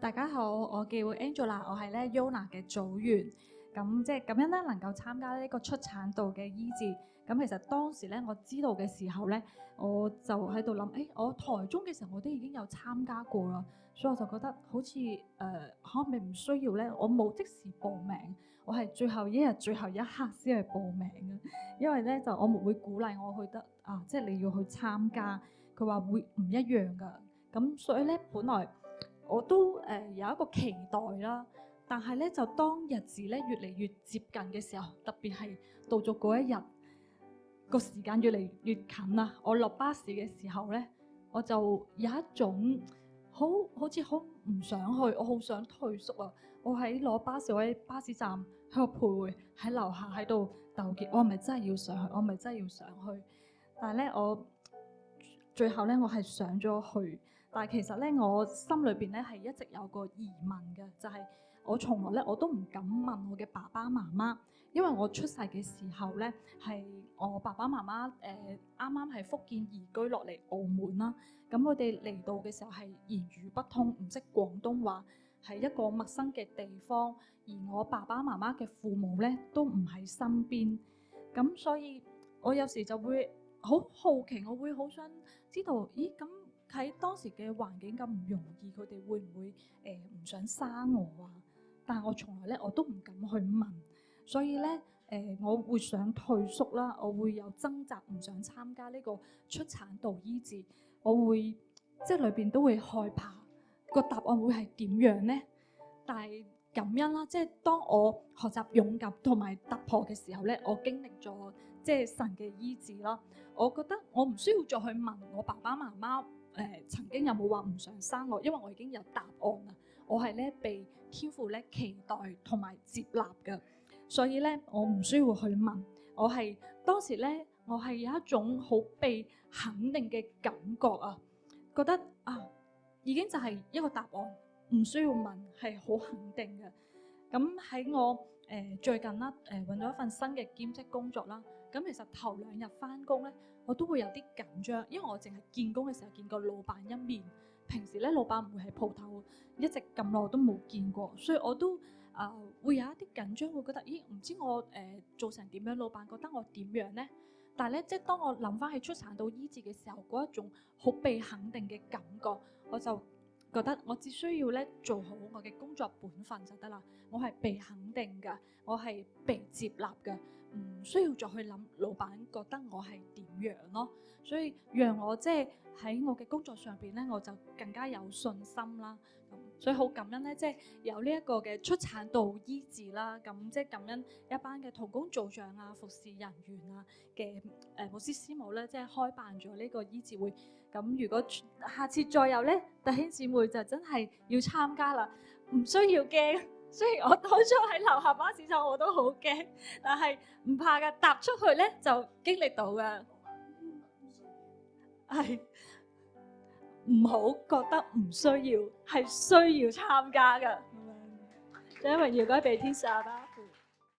大家好，我叫 Angela，我係咧 Yona 嘅組員。咁即係咁樣咧，能夠參加呢個出產道嘅醫治。咁其實當時咧，我知道嘅時候咧，我就喺度諗，我台中嘅時候我都已經有參加過啦，所以我就覺得好似可能唔需要咧，我冇即時報名，我係最後一日、最後一刻先去報名嘅。因為咧就我們會鼓勵我去得即係你要去參加，佢話會唔一樣㗎。咁所以咧，本來我都有一個期待啦，但係咧就當日子咧越嚟越接近嘅時候，特別係到咗嗰一日個時間越嚟越近啦，我落巴士嘅時候咧，我就有一種好似好唔想去，我好想退縮啊！我喺攞巴士，我喺巴士站喺度徘徊喺樓下喺度糾結，我係咪真係要上去？我係咪真係要上去？但係咧，我最後咧，我係上咗去。但係其實咧，我心裏邊咧係一直有個疑問嘅，就係我從來咧我都唔敢問我嘅爸爸媽媽，因為我出世嘅時候咧係我爸爸媽媽啱啱喺福建移居落嚟澳門啦。咁佢哋嚟到嘅時候係言語不通，唔識廣東話，係一個陌生嘅地方，而我爸爸媽媽嘅父母咧都唔喺身邊。咁所以我有時就會好好奇，我會好想知道，咁喺當時嘅環境咁唔容易，佢哋會唔會唔想生我啊？但係我從來咧我都唔敢去問，所以咧我會想退縮啦，我會有掙扎，唔想參加呢個出產道醫治，我會即係裏邊都會害怕個答案會係點樣咧？但係感恩啦，即係當我學習勇敢同埋突破嘅時候咧，我經歷咗即係神嘅醫治啦。我覺得我唔需要再去問我爸爸媽媽曾經有冇話唔想生我，因為我已經有答案啦。我係咧被天父咧期待同埋接納嘅，所以咧我唔需要去問。我係當時咧，我係有一種好被肯定嘅感覺啊，覺得已經就係一個答案，唔需要問，係好肯定嘅。咁喺我最近啦揾咗一份新嘅兼職工作啦。咁其實頭2日返工咧，我都會有啲緊張，因為我淨係見工嘅時候見過老闆一面，平時咧老闆唔會喺鋪頭，一直咁耐都冇見過，所以我都會有一啲緊張，會覺得唔知我做成點樣，老闆覺得我點樣咧？但係咧，即係當我諗翻起出產道醫治嘅時候，嗰一種好被肯定嘅感覺，我就覺得我只需要咧做好我嘅工作本分就得啦。我係被肯定嘅，我係被接納嘅，唔需要再去諗老闆覺得我係點樣咯。所以讓我即係喺我嘅工作上邊咧，我就更加有信心啦。所以好感恩咧，即係有呢一個嘅出產道醫治啦。咁即係感恩一班嘅同工組長啊、服侍人員啊嘅牧師師母咧，即係開辦咗呢個醫治會。咁如果下次再有咧，弟兄姊妹就真係要參加啦，唔需要驚。雖然我當初喺樓下巴士站我都好驚，但係唔怕㗎，踏出去咧就經歷到㗎。係唔好覺得唔需要，係需要參加㗎。因為要該俾天使啦。